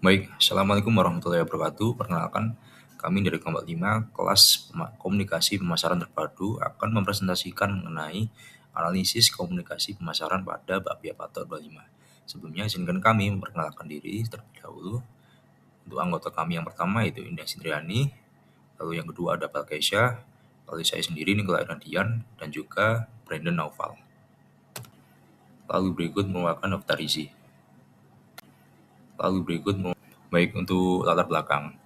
Baik, Assalamualaikum warahmatullahi wabarakatuh. Perkenalkan, kami dari kelompok 5 kelas komunikasi pemasaran terpadu akan mempresentasikan mengenai analisis komunikasi pemasaran pada Bapia Patok 25. Sebelumnya, izinkan kami memperkenalkan diri terlebih dahulu. Untuk anggota kami yang pertama yaitu Indah Sindriani, lalu yang kedua ada Pak Keisha, lalu saya sendiri Nikola Erdian, dan juga Brandon Naufal. Lalu berikut merupakan daftar isi. Baik untuk latar belakang.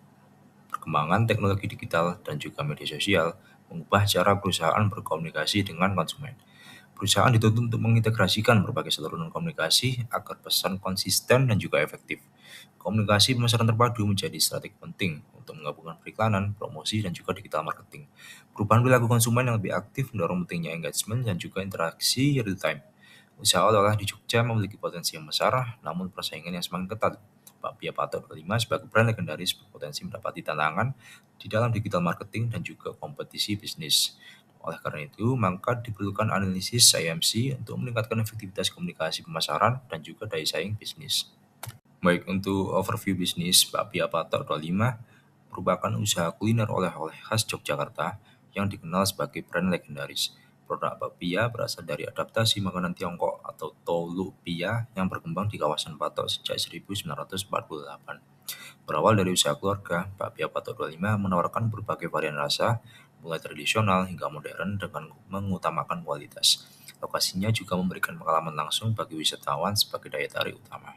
Perkembangan teknologi digital dan juga media sosial mengubah cara perusahaan berkomunikasi dengan konsumen. Perusahaan dituntut untuk mengintegrasikan berbagai saluran komunikasi agar pesan konsisten dan juga efektif. Komunikasi pemasaran terpadu menjadi strategi penting untuk menggabungkan periklanan, promosi, dan juga digital marketing. Perubahan perilaku konsumen yang lebih aktif mendorong pentingnya engagement dan juga interaksi real time. Usaha oleh-oleh di Jogja memiliki potensi yang besar, namun persaingan yang semakin ketat. Bakpia Patok 5 sebagai brand legendaris berpotensi mendapati tantangan di dalam digital marketing dan juga kompetisi bisnis. Oleh karena itu, maka diperlukan analisis IMC untuk meningkatkan efektivitas komunikasi pemasaran dan juga daya saing bisnis. Baik untuk overview bisnis, Bakpia Patok 25 merupakan usaha kuliner oleh-oleh khas Yogyakarta yang dikenal sebagai brand legendaris. Produk bakpia berasal dari adaptasi makanan Tiongkok atau Tolupia yang berkembang di kawasan Patok sejak 1948. Berawal dari usaha keluarga, Bakpia Patok 25 menawarkan berbagai varian rasa, mulai tradisional hingga modern dengan mengutamakan kualitas. Lokasinya juga memberikan pengalaman langsung bagi wisatawan sebagai daya tarik utama.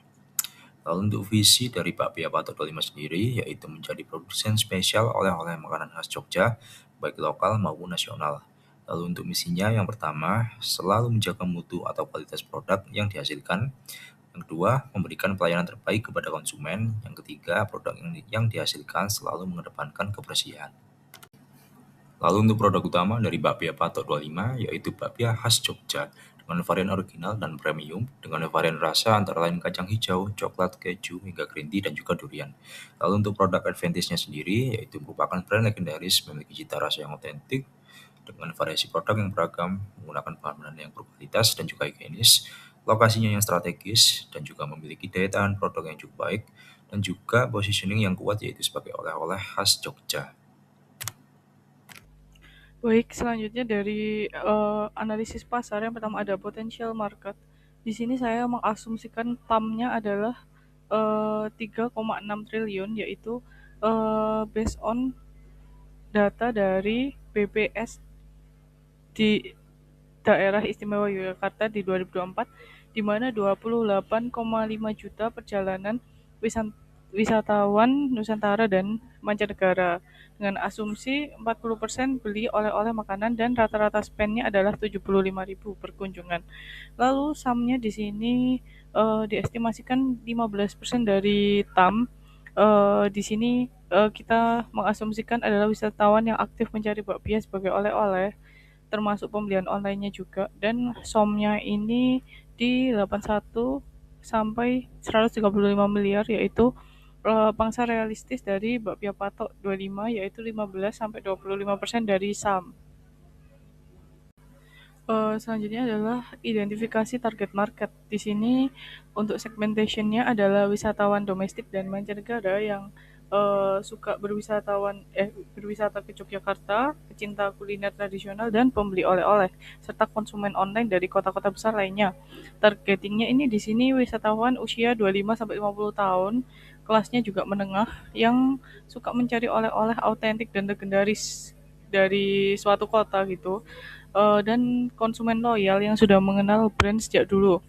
Lalu untuk visi dari Bakpia Patok 25 sendiri, yaitu menjadi produsen spesial oleh-oleh makanan khas Jogja, baik lokal maupun nasional. Lalu untuk misinya yang pertama, selalu menjaga mutu atau kualitas produk yang dihasilkan. Yang kedua, memberikan pelayanan terbaik kepada konsumen. Yang ketiga, produk yang dihasilkan selalu mengedepankan kebersihan. Lalu untuk produk utama dari bakpia Patok 25 yaitu bakpia khas Jogja dengan varian original dan premium dengan varian rasa antara lain kacang hijau, coklat, keju, hingga green tea dan juga durian. Lalu untuk produk advantage-nya sendiri yaitu merupakan brand legendaris memiliki cita rasa yang otentik dengan variasi produk yang beragam, menggunakan bahan-bahan yang berkualitas dan juga higienis, lokasinya yang strategis dan juga memiliki daya tahan produk yang cukup baik dan juga positioning yang kuat yaitu sebagai oleh-oleh khas Jogja. Baik, selanjutnya dari analisis pasar yang pertama ada potential market. Di sini saya mengasumsikan TAM-nya adalah 3,6 triliun yaitu based on data dari BPS di Daerah Istimewa Yogyakarta di 2024 di mana 28,5 juta perjalanan wisatawan Nusantara dan mancanegara dengan asumsi 40% beli oleh-oleh makanan dan rata-rata spendnya adalah 75.000 per kunjungan. Lalu SAM-nya di sini diestimasikan 15% dari TAM. Di sini kita mengasumsikan adalah wisatawan yang aktif mencari bakpia sebagai oleh-oleh termasuk pembelian online-nya juga dan SOM-nya ini di 81 sampai 135 miliar yaitu pangsa realistis dari Bakpia Patok 25 yaitu 15 sampai 25% dari SAM. Selanjutnya adalah identifikasi target market. Di sini untuk segmentation-nya adalah wisatawan domestik dan mancanegara yang suka berwisata ke Yogyakarta, pecinta kuliner tradisional dan pembeli oleh-oleh, serta konsumen online dari kota-kota besar lainnya. Targetingnya ini di sini wisatawan usia 25 sampai 50 tahun, kelasnya juga menengah yang suka mencari oleh-oleh autentik dan legendaris dari suatu kota gitu, dan konsumen loyal yang sudah mengenal brand sejak dulu.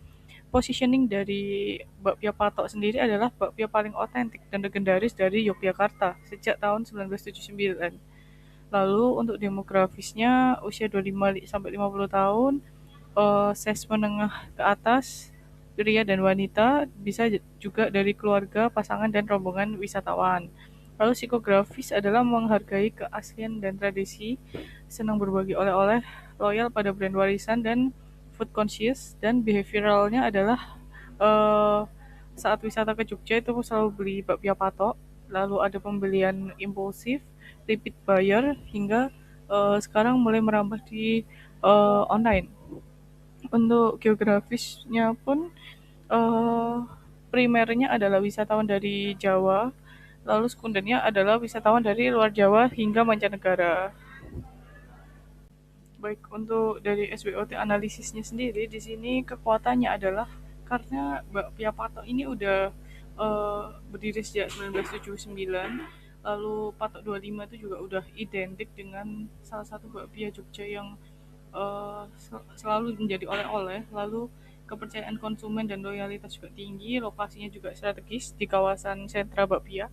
Positioning dari bakpia Patok sendiri adalah bakpia paling otentik dan legendaris dari Yogyakarta sejak tahun 1979. Lalu untuk demografisnya usia 25 sampai 50 tahun, size menengah ke atas, pria dan wanita, bisa juga dari keluarga, pasangan dan rombongan wisatawan. Lalu psikografis adalah menghargai keaslian dan tradisi, senang berbagi oleh-oleh, loyal pada brand warisan dan food conscious, dan behavioralnya adalah eh, saat wisata ke Jogja itu selalu beli bakpia patok, lalu ada pembelian impulsif, repeat buyer, hingga sekarang mulai merambah di online. Untuk geografisnya pun eh, primernya adalah wisatawan dari Jawa, lalu sekundernya adalah wisatawan dari luar Jawa hingga mancanegara. Baik, untuk dari SWOT analisisnya sendiri, di sini kekuatannya adalah karena Bakpia Patok ini udah berdiri sejak 1979, lalu Patok 25 itu juga udah identik dengan salah satu bakpia Jogja yang selalu menjadi oleh-oleh, lalu kepercayaan konsumen dan loyalitas juga tinggi, lokasinya juga strategis di kawasan sentra bakpia,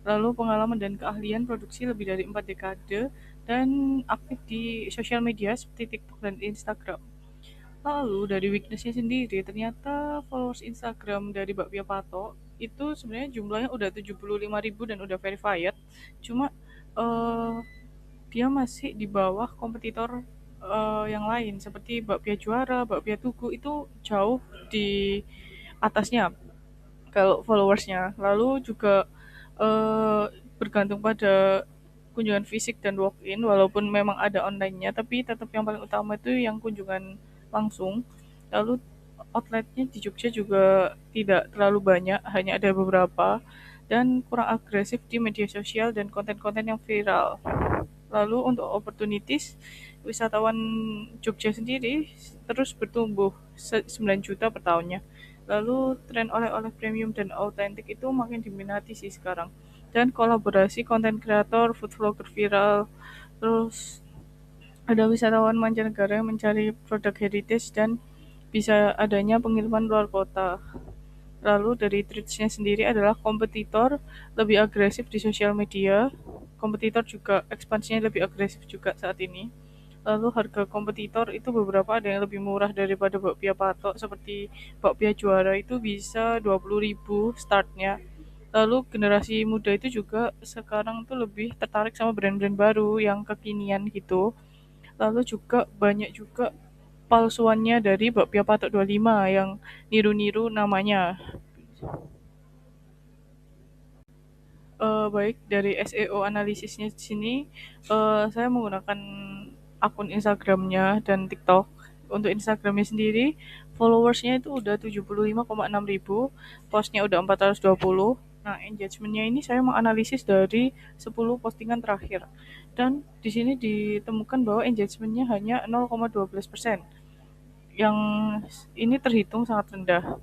lalu pengalaman dan keahlian produksi lebih dari 4 dekade, dan aktif di sosial media seperti TikTok dan Instagram. Lalu dari weaknessnya sendiri, ternyata followers Instagram dari Bakpia Pato itu sebenarnya jumlahnya udah 75.000 dan udah verified. Cuma eh, dia masih di bawah kompetitor yang lain seperti Bakpia Juara, Bakpia Tugu itu jauh di atasnya kalau followersnya. Lalu juga eh, bergantung pada kunjungan fisik dan walk-in, walaupun memang ada online-nya, tapi tetap yang paling utama itu yang kunjungan langsung. Lalu outletnya di Jogja juga tidak terlalu banyak, hanya ada beberapa, dan kurang agresif di media sosial dan konten-konten yang viral. Lalu untuk opportunities, wisatawan Jogja sendiri terus bertumbuh 9 juta per tahunnya. Lalu tren oleh-oleh premium dan autentik itu makin diminati sih sekarang. Dan kolaborasi konten kreator, food vlogger viral, terus ada wisatawan mancanegara yang mencari produk heritage dan bisa adanya pengiriman luar kota. Lalu dari treats-nya sendiri adalah kompetitor lebih agresif di sosial media. Kompetitor juga ekspansinya lebih agresif juga saat ini. Lalu harga kompetitor itu beberapa ada yang lebih murah daripada bakpia patok, seperti bakpia juara itu bisa 20.000 startnya. Lalu generasi muda itu juga sekarang tuh lebih tertarik sama brand-brand baru yang kekinian gitu. Lalu juga banyak juga palsuannya dari bakpia patok 25 yang niru-niru namanya. Baik, dari SEO analisisnya di sini, saya menggunakan akun Instagramnya dan TikTok. Untuk Instagramnya sendiri, followersnya itu udah 75,6 ribu, postnya udah 420. Nah, engagementnya ini saya menganalisis dari 10 postingan terakhir. Dan di sini ditemukan bahwa engagementnya hanya 0,12%, yang ini terhitung sangat rendah.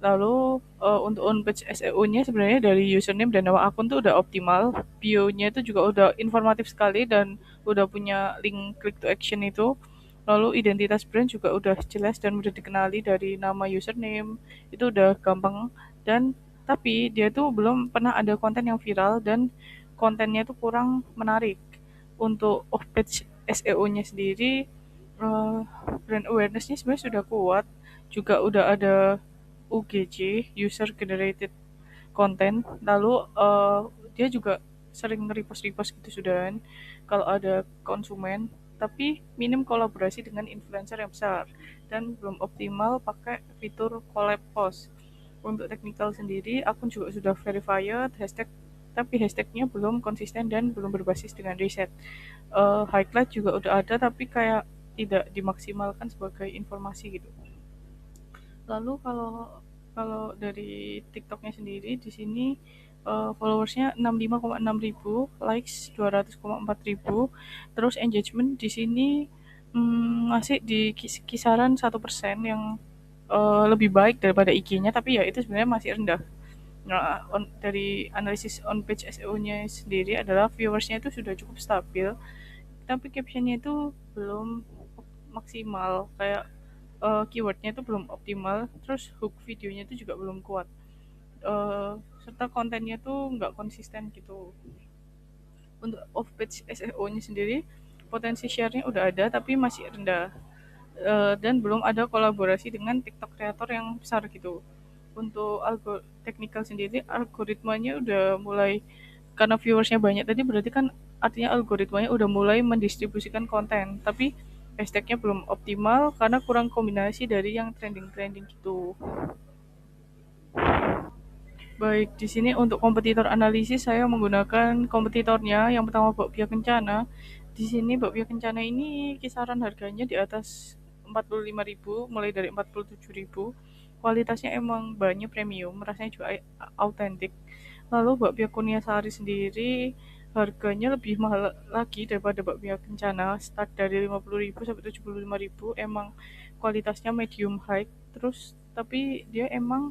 Lalu untuk on page SEO-nya sebenarnya dari username dan nama akun tuh udah optimal. Bio-nya itu juga udah informatif sekali dan udah punya link click to action itu. Lalu identitas brand juga udah jelas dan mudah dikenali dari nama username. Itu udah gampang, dan tapi dia tuh belum pernah ada konten yang viral dan kontennya tuh kurang menarik. Untuk off page SEO-nya sendiri, brand awareness-nya sebenarnya sudah kuat, juga udah ada UGC, user generated content. Lalu dia juga sering repost-repost gitu sudahan kalau ada konsumen, tapi minim kolaborasi dengan influencer yang besar dan belum optimal pakai fitur collab post. Untuk technical sendiri, akun juga sudah verified, hashtag tapi hashtagnya belum konsisten dan belum berbasis dengan riset. Highlight juga udah ada tapi kayak tidak dimaksimalkan sebagai informasi gitu. Lalu kalau kalau dari TikToknya sendiri di sini followersnya 65,6 ribu, likes 200,4 ribu, terus engagement di sini masih di kisaran 1% yang lebih baik daripada IG-nya, tapi ya itu sebenarnya masih rendah. Nah, dari analisis on page SEO-nya sendiri adalah viewersnya itu sudah cukup stabil, tapi captionnya itu belum maksimal, kayak keywordnya itu belum optimal, terus hook videonya itu juga belum kuat, serta kontennya tuh nggak konsisten gitu. Untuk off page SEO-nya sendiri, potensi share-nya udah ada tapi masih rendah. Dan belum ada kolaborasi dengan TikTok kreator yang besar gitu. Untuk technical sendiri, algoritmanya udah mulai, karena viewersnya banyak tadi berarti kan artinya algoritmanya udah mulai mendistribusikan konten, tapi hashtagnya belum optimal karena kurang kombinasi dari yang trending-trending gitu. Baik, di sini untuk kompetitor analisis saya menggunakan kompetitornya. Yang pertama Bakpia Kencana. Di sini Bakpia Kencana ini kisaran harganya di atas 45.000, mulai dari 47.000. kualitasnya emang banyak premium, rasanya juga autentik. Lalu bakpia Kurniasari sendiri harganya lebih mahal lagi daripada bakpia Kencana, start dari 50.000 sampai 75.000. Emang kualitasnya medium high, terus tapi dia emang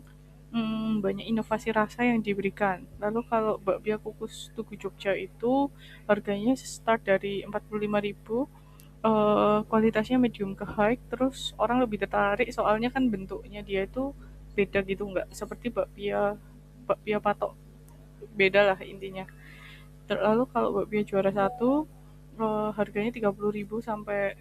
banyak inovasi rasa yang diberikan. Lalu kalau bakpia kukus Tugu Jogja itu harganya start dari 45.000, kualitasnya medium ke high, terus orang lebih tertarik soalnya kan bentuknya dia itu beda gitu, nggak seperti bakpia bakpia patok, beda lah intinya. Lalu kalau bakpia Juara Satu harganya 30.000 sampai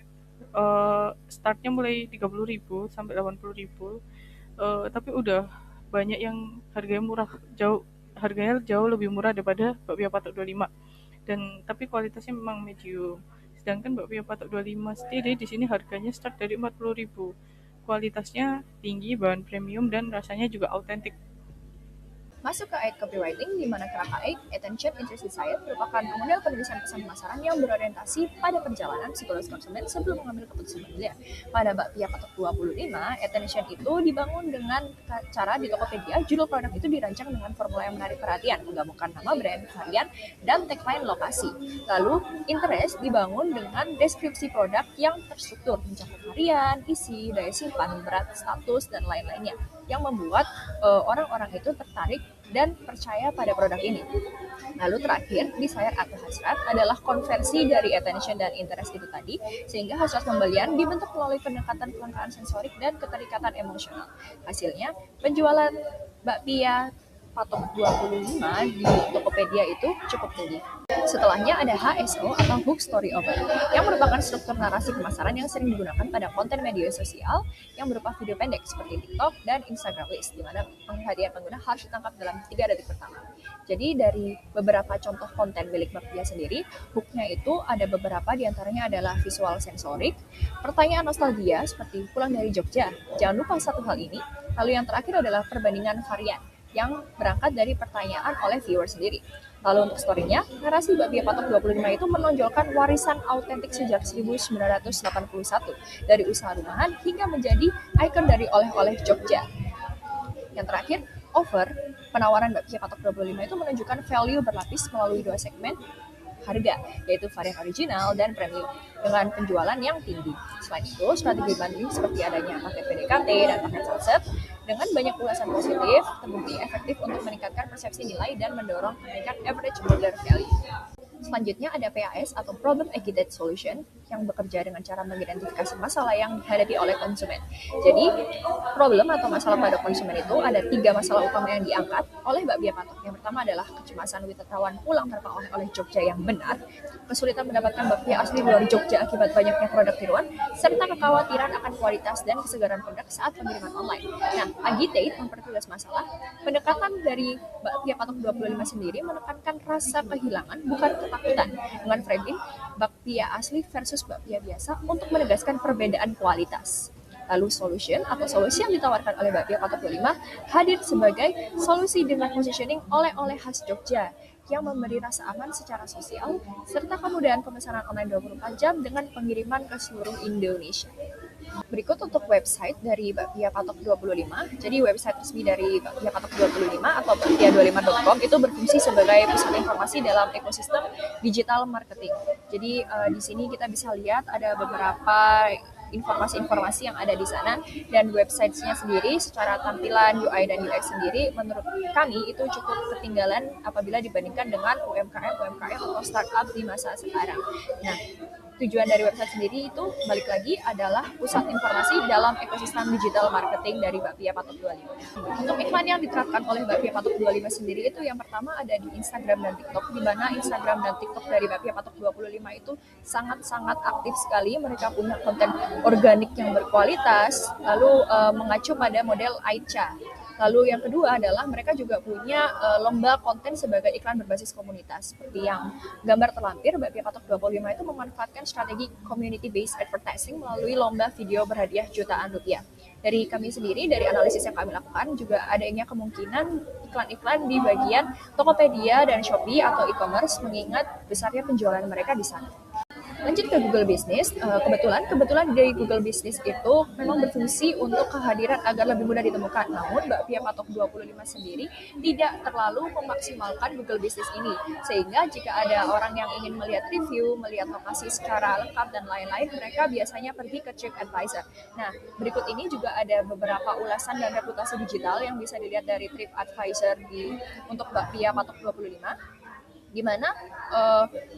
startnya mulai 30.000 sampai 80.000. Tapi udah banyak yang harganya jauh lebih murah daripada bakpia patok 25, dan tapi kualitasnya memang medium. Sedangkan bakpia patok 25 sendiri di sini harganya start dari 40.000. Kualitasnya tinggi, bahan premium, dan rasanya juga autentik. Masuk ke AID Copywriting, di mana kerangka AID, Attention, Interest, Desire, merupakan model penulisan pesan pemasaran yang berorientasi pada perjalanan psikologis konsumen sebelum mengambil keputusan pembelian. Pada bakpia patok 25, Attention itu dibangun dengan cara di Tokopedia, judul produk itu dirancang dengan formula yang menarik perhatian, menggabungkan nama brand, varian, dan tagline lokasi. Lalu, Interest dibangun dengan deskripsi produk yang terstruktur, mencakup varian, isi, daya simpan, berat, status, dan lain-lainnya, yang membuat orang-orang itu tertarik dan percaya pada produk ini. Lalu terakhir, desire atau hasrat adalah konversi dari attention dan interest itu tadi, sehingga hasrat pembelian dibentuk melalui pendekatan kelengkapan sensorik dan keterikatan emosional. Hasilnya, penjualan bakpia patok 25 di Tokopedia itu cukup tinggi. Setelahnya ada HSO atau Hook Story Over, yang merupakan struktur narasi pemasaran yang sering digunakan pada konten media sosial yang berupa video pendek seperti TikTok dan Instagram Reels, di mana perhatian pengguna harus ditangkap dalam 3 detik pertama. Jadi dari beberapa contoh konten milik bakpia sendiri, hooknya itu ada beberapa, diantaranya adalah visual sensorik, pertanyaan nostalgia seperti pulang dari Jogja, jangan lupa satu hal ini, lalu yang terakhir adalah perbandingan varian yang berangkat dari pertanyaan oleh viewer sendiri. Lalu untuk story-nya, narasi bakpia patok 25 itu menonjolkan warisan autentik sejak 1981 dari usaha rumahan hingga menjadi ikon dari oleh-oleh Jogja. Yang terakhir, Over, penawaran bakpia patok 25 itu menunjukkan value berlapis melalui 2 segmen harga, yaitu varian original dan premium, dengan penjualan yang tinggi. Selain itu, strategi bundling seperti adanya paket PDKT dan paket sunset dengan banyak ulasan positif terbukti efektif untuk meningkatkan persepsi nilai dan mendorong kenaikan average order value. Selanjutnya ada PAS atau Problem Agitated Solution, yang bekerja dengan cara mengidentifikasi masalah yang dihadapi oleh konsumen. Jadi, problem atau masalah pada konsumen itu ada 3 masalah utama yang diangkat oleh bakpia patok. Yang pertama adalah kecemasan wisatawan pulang tanpa oleh-oleh Jogja yang benar, kesulitan mendapatkan bakpia asli luar Jogja akibat banyaknya produk tiruan, serta kekhawatiran akan kualitas dan kesegaran produk saat pengiriman online. Nah, Agitate mempertegas masalah. Pendekatan dari bakpia patok 25 sendiri menekankan rasa kehilangan, bukan ketakutan, dengan framing bakpia asli versus bakpia biasa untuk menegaskan perbedaan kualitas. Lalu solution atau solusi yang ditawarkan oleh bakpia patok 25 hadir sebagai solusi dengan positioning oleh-oleh khas Jogja yang memberi rasa aman secara sosial serta kemudahan pemesanan online 24 jam dengan pengiriman ke seluruh Indonesia. Berikut untuk website dari bakpia patok 25. Jadi website resmi dari bakpia patok 25 atau bakpia25.com itu berfungsi sebagai pusat informasi dalam ekosistem digital marketing. Jadi di sini kita bisa lihat ada beberapa informasi-informasi yang ada di sana, dan websitenya sendiri secara tampilan UI dan UX sendiri menurut kami itu cukup ketinggalan apabila dibandingkan dengan UMKM atau startup di masa sekarang. Nah, tujuan dari website sendiri itu balik lagi adalah pusat informasi dalam ekosistem digital marketing dari bakpia patok 25. Untuk iklan yang diterapkan oleh bakpia patok 25 sendiri itu yang pertama ada di Instagram dan TikTok, di mana Instagram dan TikTok dari bakpia patok 25 itu sangat-sangat aktif sekali. Mereka punya konten organik yang berkualitas, lalu mengacu pada model Aicha. Lalu yang kedua adalah mereka juga punya lomba konten sebagai iklan berbasis komunitas. Seperti yang gambar terlampir, bakpia patok 25 itu memanfaatkan strategi community based advertising melalui lomba video berhadiah jutaan rupiah. Dari kami sendiri, dari analisis yang kami lakukan, juga adanya kemungkinan iklan-iklan di bagian Tokopedia dan Shopee atau e-commerce mengingat besarnya penjualan mereka di sana. Lanjut ke Google Business, kebetulan dari Google Business itu memang berfungsi untuk kehadiran agar lebih mudah ditemukan. Namun Bakpia Patok 25 sendiri tidak terlalu memaksimalkan Google Business ini, sehingga jika ada orang yang ingin melihat review, melihat lokasi secara lengkap dan lain-lain, mereka biasanya pergi ke TripAdvisor. Nah, berikut ini juga ada beberapa ulasan dan reputasi digital yang bisa dilihat dari TripAdvisor untuk Bakpia Patok 25, di mana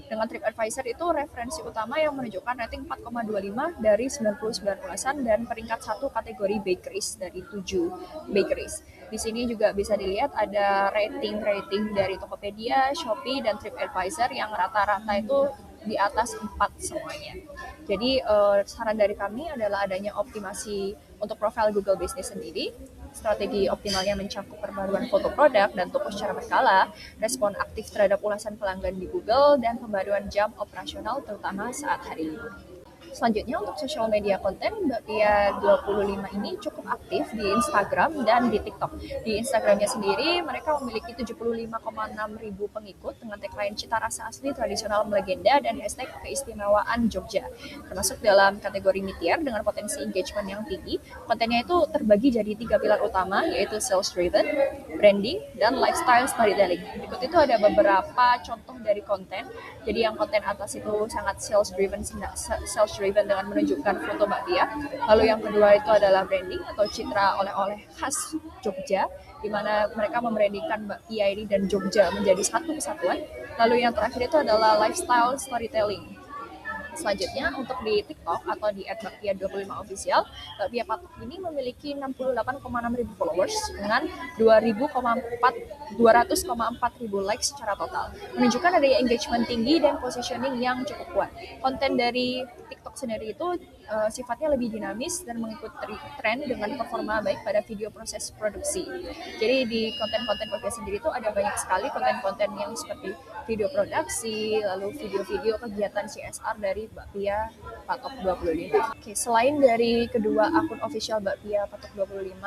dengan TripAdvisor itu referensi utama yang menunjukkan rating 4,25 dari 99 ulasan dan peringkat 1 kategori bakeries dari 7 bakeries. Di sini juga bisa dilihat ada rating dari Tokopedia, Shopee, dan TripAdvisor yang rata-rata itu di atas 4 semuanya. Jadi saran dari kami adalah adanya optimasi untuk profil Google Business sendiri, strategi optimalnya mencakup perbaruan foto produk dan toko secara berkala, respon aktif terhadap ulasan pelanggan di Google, dan pembaruan jam operasional terutama saat hari libur. Selanjutnya untuk social media konten, Bakpia 25 ini cukup aktif di Instagram dan di TikTok. Di Instagramnya sendiri, mereka memiliki 75,6 ribu pengikut dengan tagline cita rasa asli, tradisional, melegenda, dan hashtag keistimewaan Jogja. Termasuk dalam kategori mid-tier dengan potensi engagement yang tinggi, kontennya itu terbagi jadi 3 pilar utama, yaitu sales driven, branding, dan lifestyle storytelling. Berikut itu ada beberapa contoh dari konten. Jadi yang konten atas itu sangat sales driven dengan menunjukkan foto bakpia. Lalu yang kedua itu adalah branding atau citra oleh-oleh khas Jogja, di mana mereka membrandingkan bakpia ini dan Jogja menjadi satu kesatuan. Lalu yang terakhir itu adalah lifestyle storytelling. Selanjutnya untuk di TikTok atau di @bakpia25official, Bakpia Patok ini memiliki 68,6 ribu followers dengan 200,4 ribu likes secara total, menunjukkan adanya engagement tinggi dan positioning yang cukup kuat. Konten dari TikTok sendiri itu sifatnya lebih dinamis dan mengikuti tren dengan performa baik pada video proses produksi. Jadi di konten-konten Bakpia sendiri itu ada banyak sekali konten-konten yang seperti video produksi, lalu video-video kegiatan CSR dari Bakpia Patok 25. Oke, selain dari kedua akun official Bakpia Patok 25,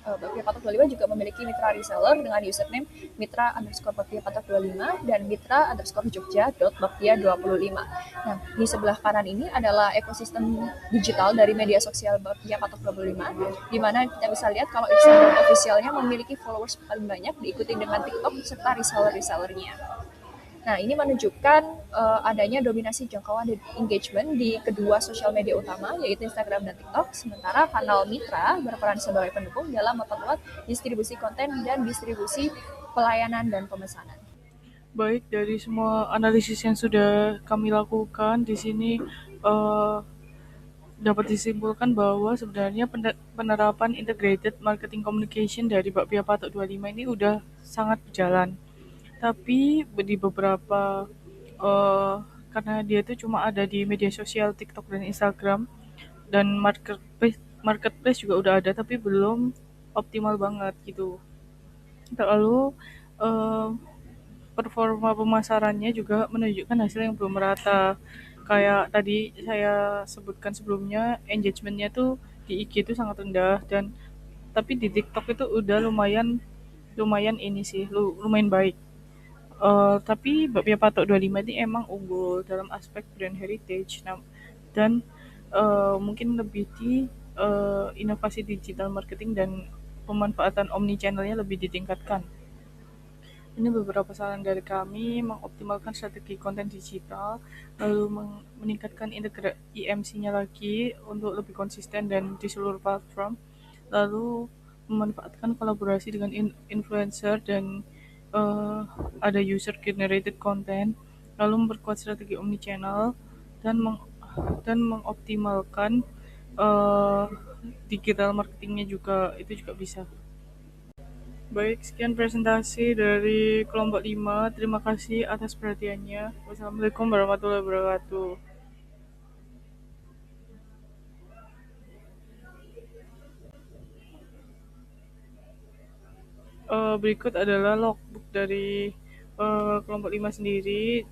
Bakpia Patok 25 juga memiliki mitra reseller dengan username mitra_bakpia patok 25 dan mitra_jogja.bakpia25. Nah, di sebelah kanan ini adalah ekosistem digital dari media sosial Bakpia Patok 25, di mana kita bisa lihat kalau Instagram officialnya memiliki followers paling banyak, diikuti dengan TikTok serta reseller-resellernya. Nah, ini menunjukkan adanya dominasi jangkauan dan engagement di kedua sosial media utama, yaitu Instagram dan TikTok, sementara kanal mitra berperan sebagai pendukung dalam memperkuat distribusi konten dan distribusi pelayanan dan pemesanan. Baik, dari semua analisis yang sudah kami lakukan di sini dapat disimpulkan bahwa sebenarnya penerapan integrated marketing communication dari Bakpia Patok 25 ini udah sangat berjalan. Tapi di beberapa karena dia itu cuma ada di media sosial TikTok dan Instagram, dan marketplace juga udah ada tapi belum optimal banget gitu. Lalu performa pemasarannya juga menunjukkan hasil yang belum merata. Kayak tadi saya sebutkan sebelumnya, engagementnya tuh di IG itu sangat rendah, dan tapi di TikTok itu udah lumayan ini sih, lumayan baik. Tapi Bakpia Patok 25 ini emang unggul dalam aspek brand heritage, dan mungkin lebih di inovasi digital marketing dan pemanfaatan omni-channelnya lebih ditingkatkan. Ini beberapa saran dari kami: mengoptimalkan strategi konten digital, lalu meningkatkan IMC-nya lagi untuk lebih konsisten dan di seluruh platform, lalu memanfaatkan kolaborasi dengan influencer dan ada user generated content, lalu memperkuat strategi omnichannel dan mengoptimalkan digital marketingnya juga, itu juga bisa. Baik, sekian presentasi dari kelompok 5. Terima kasih atas perhatiannya. Wassalamualaikum warahmatullahi wabarakatuh. Berikut adalah logbook dari kelompok 5 sendiri.